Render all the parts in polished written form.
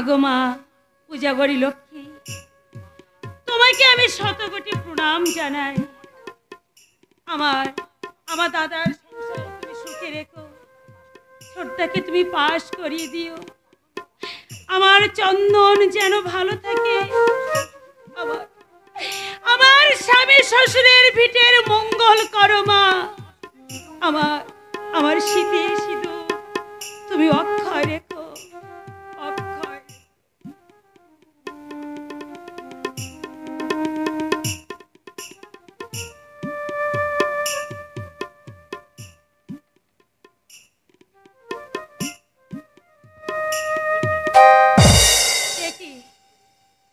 গো মা, পূজা করি লক্ষ্মী, তোমাকে আমি শতকোটি প্রণাম জানাই। আমার আমার দাদার সংসার তুমি সুখে রেখো, ছোটটাকে তুমি পাশ করিয়ে দিও। আমার চন্দন যেন ভালো থাকে, আমার আমার স্বামী শ্বশুরের ভিটের মঙ্গল করো মা। আমার আমার শীতে সিঁদুর তুমি অক্ষয় রেখো, অক্ষয়।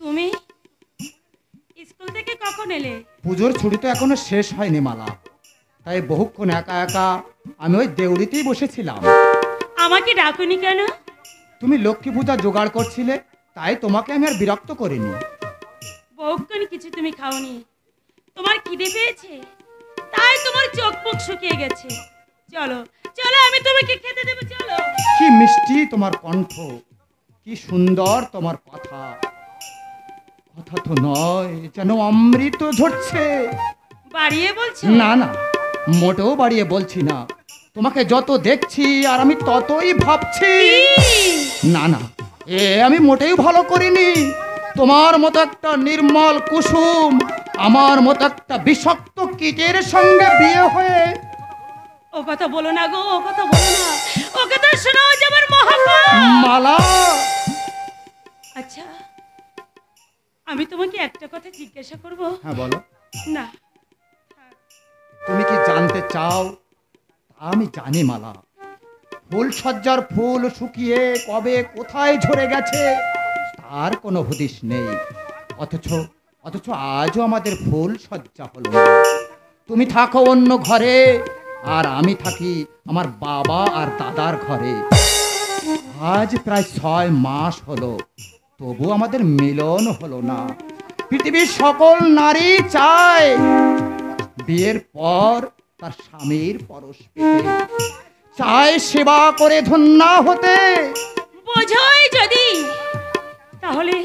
তুমি স্কুল থেকে কখন এলে? পুজোর ছুটি তো এখনো শেষ হয়নি মালা, তাই বহুক্ষণ একা একা আমি ওই দেউড়িতেই বসেছিলাম। আমাকে ডাকুনি কেন? তুমি লক্ষ্মী পূজা জোগাড় করছিলে, তাই তোমাকে আমি আর বিরক্ত করিনি। বহুক্ষণ কিছু তুমি খাওনি, তোমার খিদে পেয়েছে, তাই তোমার চোখ মুখ শুকিয়ে গেছে। চলো চলো, আমি তোমাকে খেতে দেবো, চলো। কি মিষ্টি তোমার কণ্ঠ, কি সুন্দর তোমার কথা, কথা তো নয় যেন অমৃত ঝরছে। বাড়িয়ে বলছো? না না, মোটেও বাড়িয়ে বলছি না, তোমাকে যত দেখছি আর আমি ততই ভাবছি। না না, আমি মোটেই ভালো করিনি। তোমার মতো একটা নির্মল কুসুম আমার মতো একটা বিষাক্ত কীটের সঙ্গে বিয়ে হয়ে। ও কথা বলো না গো, ও কথা বলো না, ও কথা শোনো যে আমার মহাপাপ। মালা, আচ্ছা, আমি তোমাকে একটা কথা জিজ্ঞাসা করব? হ্যাঁ বলো। না, তুমি কি জানতে চাও? আমি জানি মালা, ফুল সজ্জার ফুল শুকিয়ে কবে কোথায় ঝরে গেছে তার কোনো হদিশ নেই। অথচ অথচ আজও আমাদের ফুল সজ্জা হলো না। তুমি থাকো অন্য ঘরে, আর আমি থাকি আমার বাবা আর দাদার ঘরে। আজ প্রায় 6 মাস হলো, তবু আমাদের মিলন হলো না। পৃথিবীর সকল নারী চায় বিয়ের পর তার স্বামীর পরশ পেতে, চায় সেবা করে ধন্যা হতে। বোঝাই যদি, তাহলে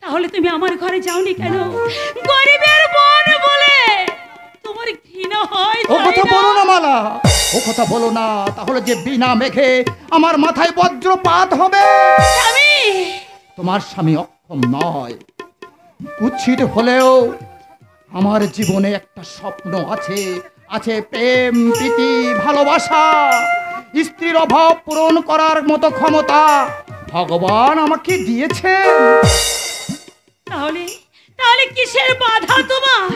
তাহলে তুমি আমার ঘরে যাওনি কেন? গরিবের বোন বলে তোমার ঘৃণা হয়? ও কথা বলো না মালা, ও কথা বলো না, তাহলে যে বিনা মেঘে আমার মাথায় বজ্রপাত হবে। আমি তোমার স্বামী অক্ষম নয়, কুৎসিত হলেও আমার জীবনে একটা স্বপ্ন আছে, আছে প্রেম, প্রীতি, ভালোবাসা। স্ত্রীর অভাব পূরণ করার মতো ক্ষমতা ভগবান আমাকে দিয়েছেন। তাহলে তাহলে কিসের বাধা তোমার?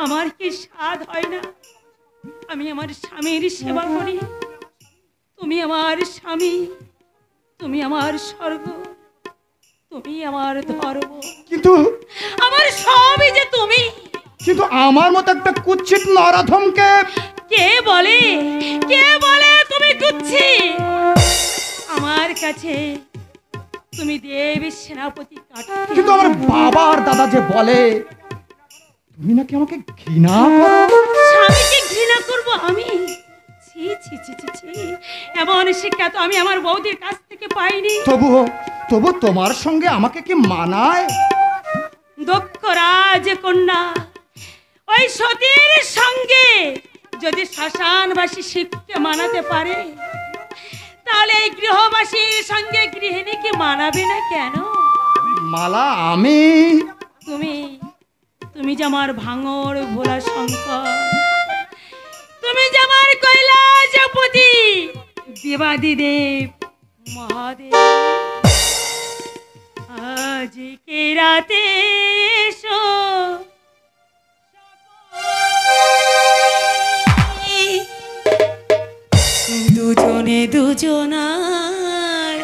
আমার কি স্বাদ হয় না আমি আমার স্বামীর সেবা করি? তুমি আমার স্বামী, তুমি আমার স্বর্গ, তুমি আমার ধর্ম, কিন্তু আমার সবই যে তুমি। কিন্তু আমার মতো একটা কুৎসিত নরাধমকে কে বলে, কে বলে তুমি কুচ্ছি? আমার কাছে তুমি দেবী সেনাপতি কাঠ। কিন্তু আমার বাবা আর দাদা যে বলে তুমি নাকি আমাকে ঘৃণা করো। স্বামীকে ঘৃণা করব আমি? ছি ছি ছি ছি ছি, এমন শিক্ষা তো আমি আমার বৌদির কাছ থেকে পাইনি। তবু তোমার সঙ্গে আমাকে কি মানায়? দক্ষ রাজকন্যা ওই সতীর সঙ্গে যদি শ্মশানবাসী শিবকে মানাতে পারে, তাহলে এই গৃহবাসীর সঙ্গে গৃহিণীকে মানাবে না কেন? মালা, আমি তুমি তুমি যে আমার ভাঙড় ভোলা শঙ্কর, তুমি যে আমার কৈলাসপতি দেবাদিদেব মহাদেব, আজকে রাতে এসো দুজনে দুজনার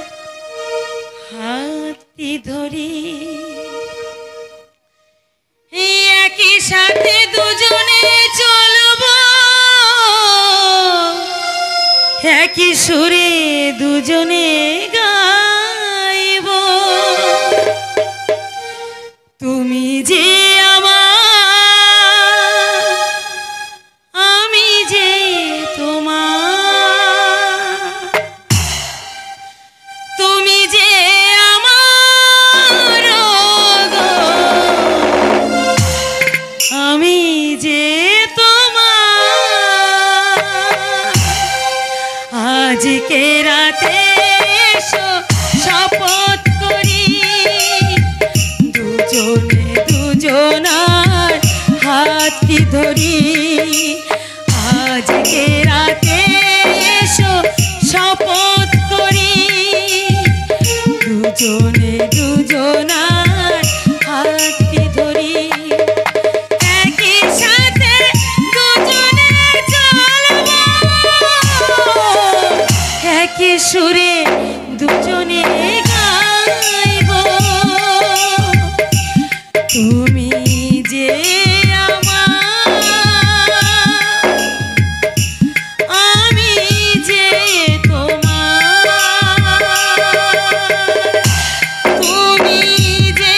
হাতটি ধরি, একই সাথে দুজনে চলবো, একই সুরে দুজনে গাইব। তুমি যে আমার, আমি যে তোমার, তুমি যে আমার, আজকে রাতে এসো শপথ করি দুজনে দুজনার হাত কি ধরি আজকে রাতে এসো শপথ করি দুজনে দুজনার হাত কি ধরি একই সাথে দুজনে চলবো একই সুরে দুজনে গাইব তুমি যে আমি যে তোমার তুমি যে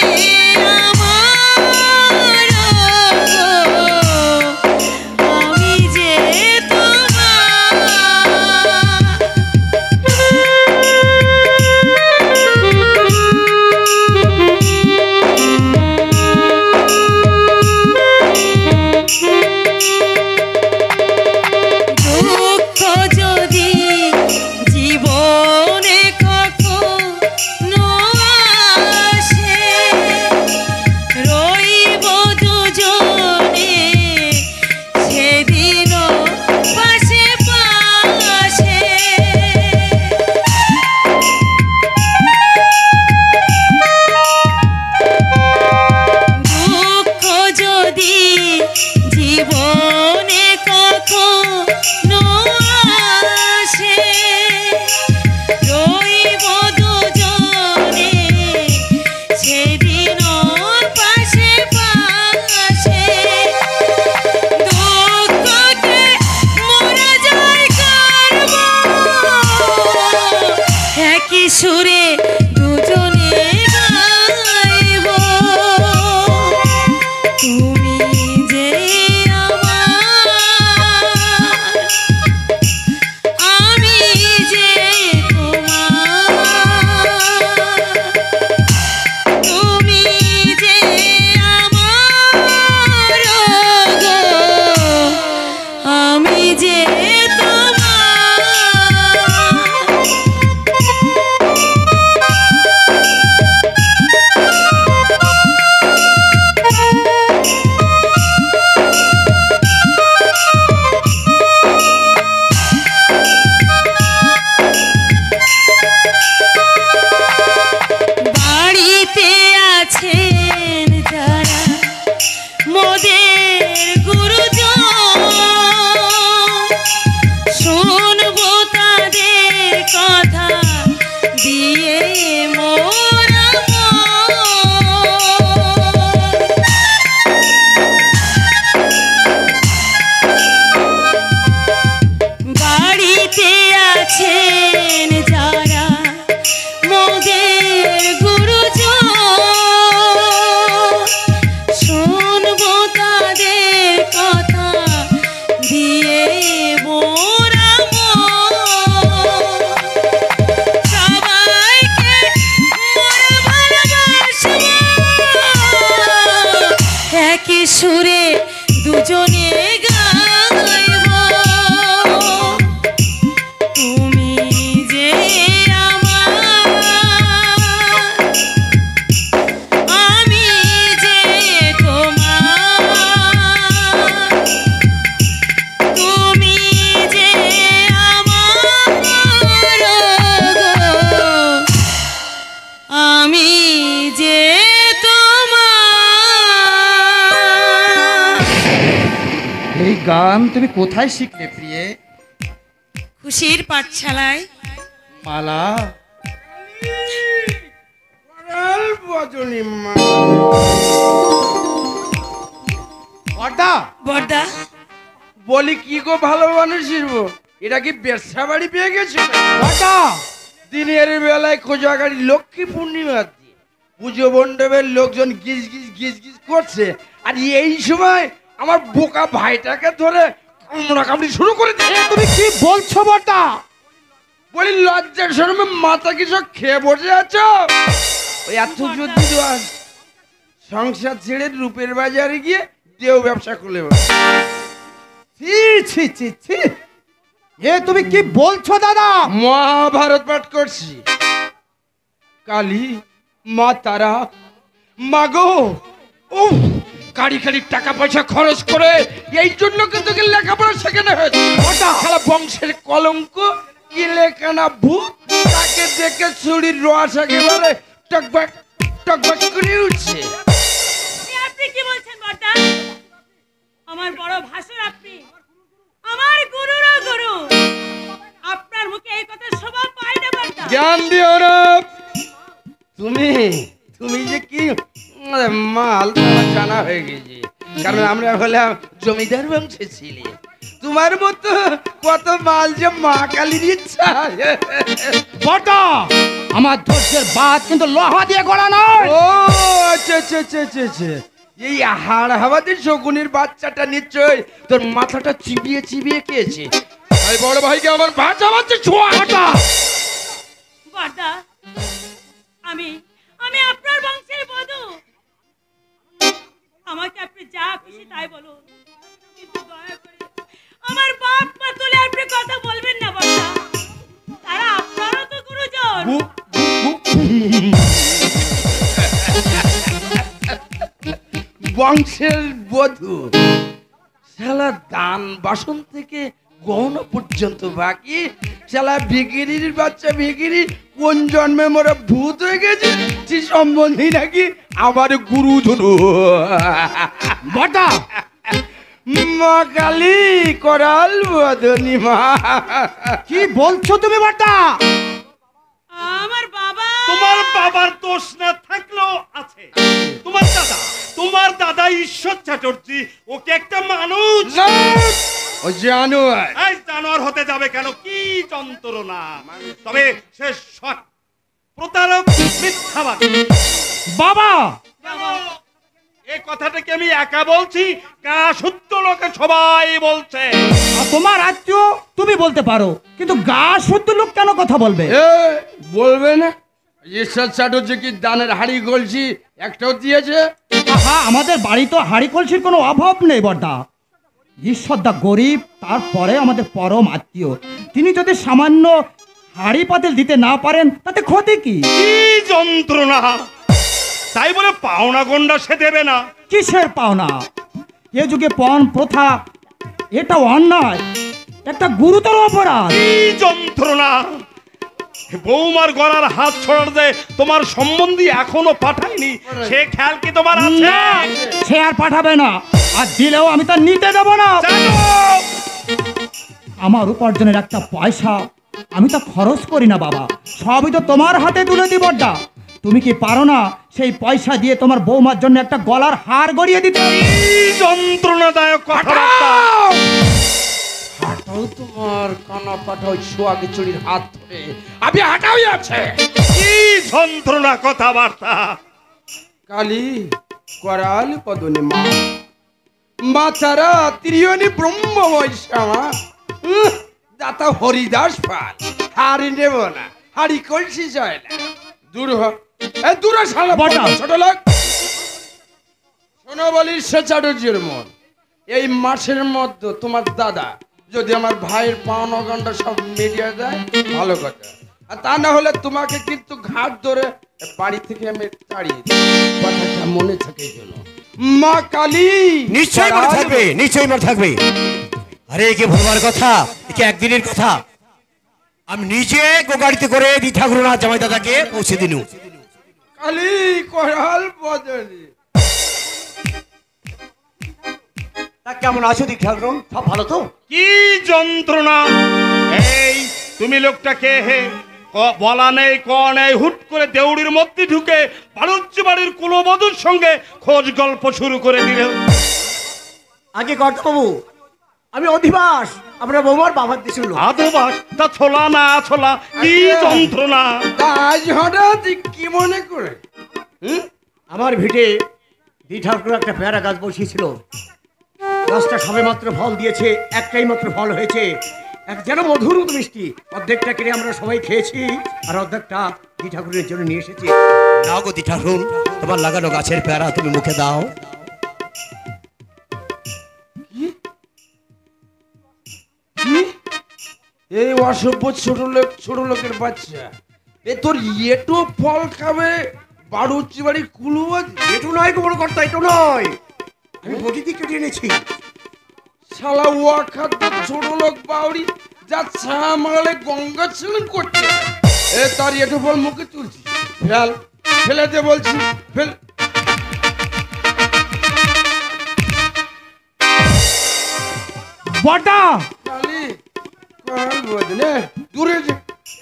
আমার আমি যে দুঃখ যদি জীবনে কখনো আসে রইব দুজনে সেদিনও পাশে পাশে দুঃখ যদি জীবনে কখনো আসে রইব দুজনে সেদিনও পাশে পাশে দুঃখকে মোরা জয় করব একই সুরে দুজনে গাইব তুমি যে আমার আমি যে তোমার তুমি যে আমার গো আমি যে বাড়িতে আছেন যারা মোদের গুরুজন শুনবো তাদের কথা দিয়ে মোরা বাড়িতে আছেন যারা মোদের গুরুজন শুনবো তাদের কথা দিয়ে মোরা সবাইকে মোরা ভালোবাসবো একই সুরে দুজনে গাইব তুমি যে আমার আমি যে তোমার তুমি যে আমার গো আমি যে তোমার এই গান তুমি কোথায় শিখলে প্রিয়ে? খুশির পাঠশালায় মালা বড়দা বর্দা বলি কি গো ভালো মানুষের বউ, এটা কি ব্যবসা বাড়ি পেয়ে গেছে? বড়দা দিনের বেলায় কোজাগাড়ি লক্ষ্মী পূর্ণিমার দিন পুজো মণ্ডপের লোকজন গিজ গিজ গিজ গিজ করছে, আর এই সময় আমার বোকা ভাইটাকে ধরে কামড়া কামড়ি শুরু করে দিচ্ছে। তুমি কি বলছো বড়দা? বলি লজ্জার শরমে মাথা কিছু খেয়ে বসে আছো? ওই এত যদি সংসার ছেড়ে রূপের বাজারে গিয়ে দেও ব্যবসা করলে ছি ছি ছি ছি, এ তুমি কি বলছো দাদা? মহাভারত পাঠ করছি। কালী, মা তারা, মাগো, ও কারি কারি টাকা পয়সা খরচ করে এই জন্য কিন্তু লেখাপড়া শেখানো হয়েছে। সারা বংশের কলঙ্ক, ইলেকানা ভূত, তাকে দেখে ছুরির রোয়াশ একেবারে টকবাক টকবাক করে উঠছে। আপনি কি বলছেন বড়দা? আমার বড় ভাসুর আপনি, আমার গুরুরা গুরু, আপনার মুখে এই কথা শোভা পায় না বড়দা। জ্ঞান দিও না। তুমি তুমি যে কি মাল তোমার জানা হয়ে গেছে, কারণ আমরা হলাম জমিদার বংশে ছিলে। তোমার মতো কত মাল যে মা কালীর ইচ্ছা। বড়দা, আমার ধৈর্যের বাদ কিন্তু লোহা দিয়ে গড়া নয়। ও আচ্ছা আচ্ছা আচ্ছা আচ্ছা আচ্ছা, এই হাড় হাওয়াদের শকুনের বাচ্চাটা নিশ্চয় তোর মাথাটা চিবিয়ে চিবিয়ে খেয়েছে। তাই বড় ভাইকে আমার বাচ্চা বাচ্চা ছোঁয়া। বড়দা, আমি আমি আপনার বংশের বধূ, আমাকে আপনি যা খুশি তাই বলুন, কিন্তু দয়া করে আমার বাপ মা তুলে আপনি কথা বলবেন না বড়দা, তারা আপনারও তো গুরুজন। বংশের বধূ, শালা দান বাসন থেকে গহনা পর্যন্ত বাকি। শালা ভিখিরির বাচ্চা ভিখিরি, কোন জন্মে মোরা ভূত হয়ে গেছে সে সম্বন্ধে নাকি আমার গুরুজন। বড়দা, মা কালী, করাল বদনি মা। কি বলছো তুমি বড়দা? আমার বাবা, তোমার বাবার দোষ না থাকলেও আছে। তোমার দাদা ঈশ্বর চ্যাটার্জি, ওকে একটা মানুষ। ও জানোয়ার, এই জানোয়ার হতে যাবে কেন? কি যন্ত্রণা! তবে সে সৎ প্রতারক, মিথ্যাবাদী। বাবা, এই কথাটাকে আমি একা বলছি, কা শুদ্ধ লোকে সবাই বলছে। আর তোমার আত্মীয় তুমি বলতে পারো, কিন্তু গা শুদ্ধ লোক কেন কথা বলবে? এ বলবে না? ঈশ্বর চ্যাটার্জি কি দানের হাড়ি গলছি একটাও দিয়েছে? আহা, আমাদের বাড়ি তো হাড়ি কলসির কোনো অভাব নেই বড়দা। ঈশ্বরদা গরিব, তারপরে আমাদের পরম আত্মীয়। তিনি যদি সামান্য হাড়ি পাতিল দিতে না পারেন তাতে ক্ষতি কি? কি যন্ত্রণা! তাই বলে পাওনা গন্ডা সে দেবে না? কিসের পাওনা? এ যুগে পণ প্রথা, এটা অন্যায়, একটা গুরুতর অপরাধ। কি যন্ত্রণা! বৌমার গলার হাত ছড়াতে তোমার সম্বন্ধী এখনো পাঠায়নি, সে খেয়াল কি তোমার আছে? না, সে আর পাঠাবে না, আর দিলেও আমি তা নিতে দেব না। জানো, আমার উপার্জনের একটা পয়সা আমি তো খরচ করি না বাবা, সবই তো তোমার হাতে তুলে দিব। বড়দা, তুমি কি পারো না সেই পয়সা দিয়ে তোমার বৌমার জন্য একটা গলার হার গড়িয়ে দিতে? কি যন্ত্রণাদায়ক কথাবার্তা! হাঁটাও তোমার কানা পাঠাও সোয়াগে চুরির হাত ধরে আমি হাঁটাই আছে। কি যন্ত্রণা কথাবার্তা! কালী, করাল পদনে মা, মা তারা ত্রিয়নি ব্রহ্মময় শ্যামা, দাতা হরিদাস পাল। হাড়ি নেব না, হাড়ি কলসি যায় না। দূর হ, এ দূর হ শালা বটাও। ছোট লোক। শোনো বলি সে চ্যাটার্জির মন, এই মাসের মধ্যে তোমার দাদা যদি আমার ভাইয়ের পাওনা গন্ডা সব মিলিয়ে দেয় ভালো কথা, আর তা না হলে তোমাকে কিন্তু ঘাট ধরে বাড়ি থেকে আমি তাড়িয়ে দেব। কথাটা মনে থাকে যেন। মা কালী, নিশ্চয়ই মনে থাকবে, নিশ্চয়ই মনে থাকবে। আরে একে ভুলবার কথা, একে একদিনের কথা। আমি নিজে গাড়িতে করে দি ঠাকুরনাথ জামাই দাদাকে পৌঁছে দিনু। কালী, করাল বদনি। তা কেমন আছো দি ঠাকুর? সব ভালো তো? কি যন্ত্রণা! এই তুমি লোকটাকে বলা নেই ক নেই, হুট করে দেউড়ির মধ্যে ঢুকে বাড়ুজ্য বাড়ির কুলবধূর সঙ্গে খোঁজ গল্প শুরু করে দিলে। আগে কর্তাবাবু, আমি অধিবাস, আমরা বৌমার বাবার দেশের লোক। আদবাস তা ছোলা না ছোলা, কি যন্ত্রণা! তা আজ হঠাৎ কি মনে করে? আমার ভিটে দি ঠাকুর একটা পেয়ারা গাছ বসিয়েছিল, গাছটা সবে মাত্র ফল দিয়েছে, একটাই মাত্র ফল হয়েছে, এক যেন মধুর মতো মিষ্টি। অর্ধেকটা কিনে আমরা সবাই খেয়েছি, আর অর্ধেকটা দি ঠাকুরের জন্য নিয়ে এসেছি। নাও গো দি ঠাকুর, তোমার লাগানো গাছের পেয়ারা তুমি মুখে দাও। এই অসভ্য ছোট লোকের বাচ্চা, এ তোর এটো ফল খাবে বাড়ুচ্ছি বাড়ি কুলু আছে। এটু নয় গো বড় কর্তা, এটু নয়, আমি বটি দিয়ে কেটে এনেছি। শালা ওয়া খাদ্য ছোট লোক বাউরি যা ছা মারালে গঙ্গা ছেলেন করছে। এ তার এটো ফল মুখে তুলছি, ফেল, ফেলে দে বলছি, ফেল। বড়দা, কালি কাল বদলে দূরে যা,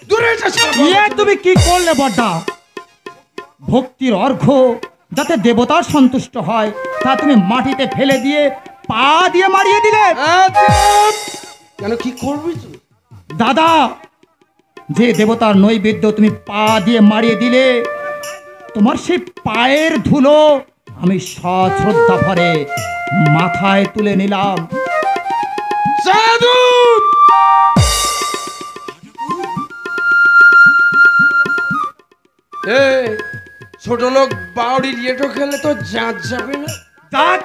দূরে যা শালা। ইয়ে তুমি কি করলে বড়দা? ভক্তির অর্ঘ্য যাতে দেবতার সন্তুষ্ট হয় তা তুমি মাটিতে ফেলে দিয়ে পা দিয়ে মারিয়ে দিলে। কেন কি করবি তুই? দাদা, যে দেবতার নৈবেদ্য তুমি পা দিয়ে মারিয়ে দিলে, তোমার সেই পায়ের ধুলো আমি সশ্রদ্ধা ভরে মাথায় তুলে নিলাম। সাধু এ ছোট লোক বাউরির এটো খেলে তো জাত যাবে না। জাত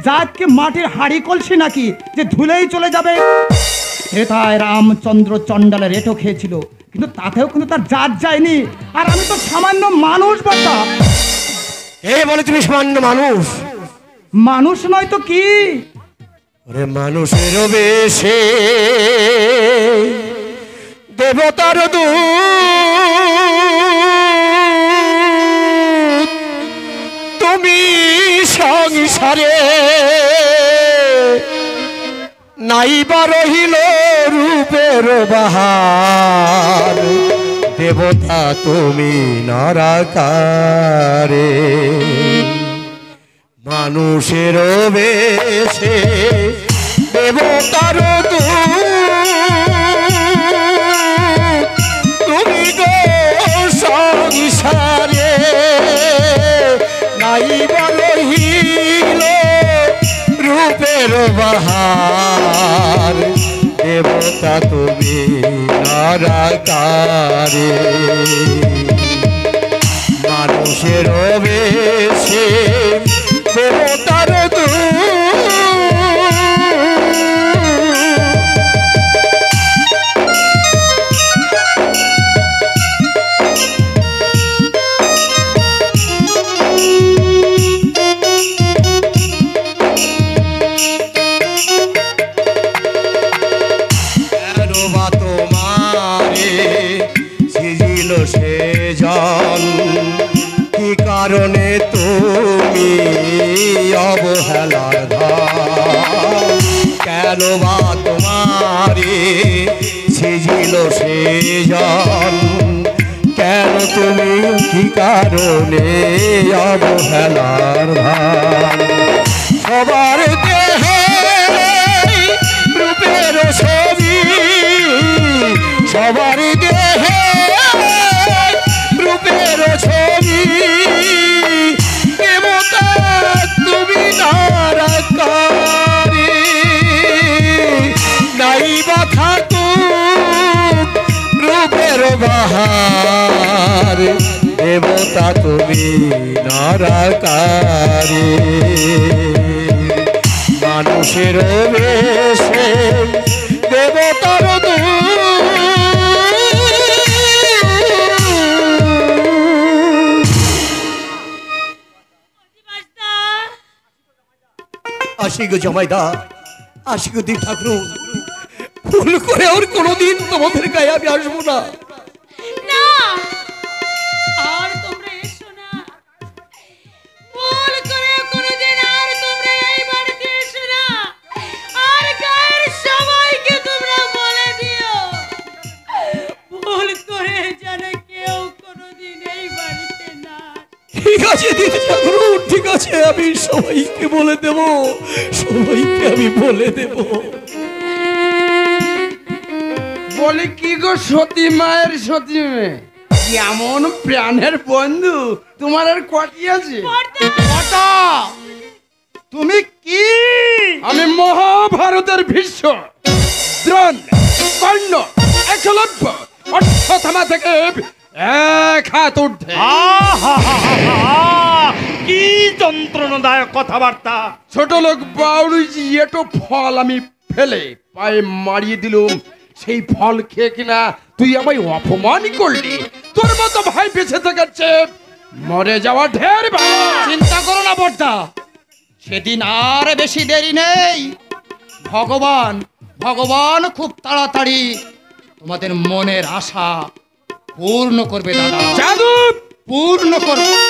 জাতকে মাটির হাড়ি কলসি নাকি যে ধুলেই চলে যাবে? হেথায় রামচন্দ্র চণ্ডালের এটো খেয়েছিল, কিন্তু তাতেও কিন্তু তার জাত যায়নি। আর আমি তো সামান্য মানুষ বড়দা। এ বলে তুমি সামান্য মানুষ? মানুষ নয় তো কি? ওরে মানুষের বেশে দেবতার দূত, তুমি সংসারে নাইবা রহিল রূপের বাহার, দেবতা তুমি নরাকারে। মানুষের বেশে দেবতার দূত, তুমি গো সংসারে নাইবা রহিল রূপের বাহার, দেবতা তুমি নরাকারে। মানুষের বেশে দেবতার দূত, সে জন কি কারণে তুমি অবহেলার ধার, কেন বা তোমারে সিজিল সে জন, কেন তুমি কি কারণে অবহেলার ধার। সবার দেহে রূপের ছবি, সবার দেহে রূপের ছবি, দেবতা তুমি নরাকারে। নাইবা থাকুক রূপের বাহার, দেবতা তুমি নরাকারে। মানুষের বেশে দেবতার আসি গো জমাইদা, আসি গো দেব ঠাকুর, ভুল করে আর কোনোদিন তোমাদের গায়ে আমি আসবো না। না, আর তোমরা এসো না। ভুল করে কোনোদিন আর তোমরা এই বাড়িতে এসো না। আর গায়ের সবাইকে তোমরা বলে দিও, ভুল করে যেন কেউ কোনোদিন এই বাড়িতে না। ঠিক আছে দেব ঠাকুর, ঠিক আছে, আমি সবাইকে বলে দেব, সবাইকে আমি বলে দেব। বলে কি গো সতী মায়ের সতী মেয়ে, এমন প্রাণের বন্ধু তোমার আর কটি আছে? বড়দা, তুমি কি? আমি মহাভারতের ভীষ্ম, দ্রোণ, কর্ণ, একলব্য, অশ্বত্থামা থেকে এক হাত ঊর্ধ্বে। কি যন্ত্রণাদায়ক কথাবার্তা! ছোট লোক বাউরিজি এটো ফল আমি ফেলে পায়ে মারিয়ে দিলুম, সেই ফল খেয়ে কিনা তুই আমায় অপমান করলি। তোর মতো ভাই বেঁচে থাকার চেয়ে মরে যাওয়া ঢের ভালো। চিন্তা করো না বর্দা, সেদিন আর বেশি দেরি নেই। ভগবান ভগবান খুব তাড়াতাড়ি তোমাদের মনের আশা পূর্ণ করবে দাদা, জাদু পূর্ণ করবে।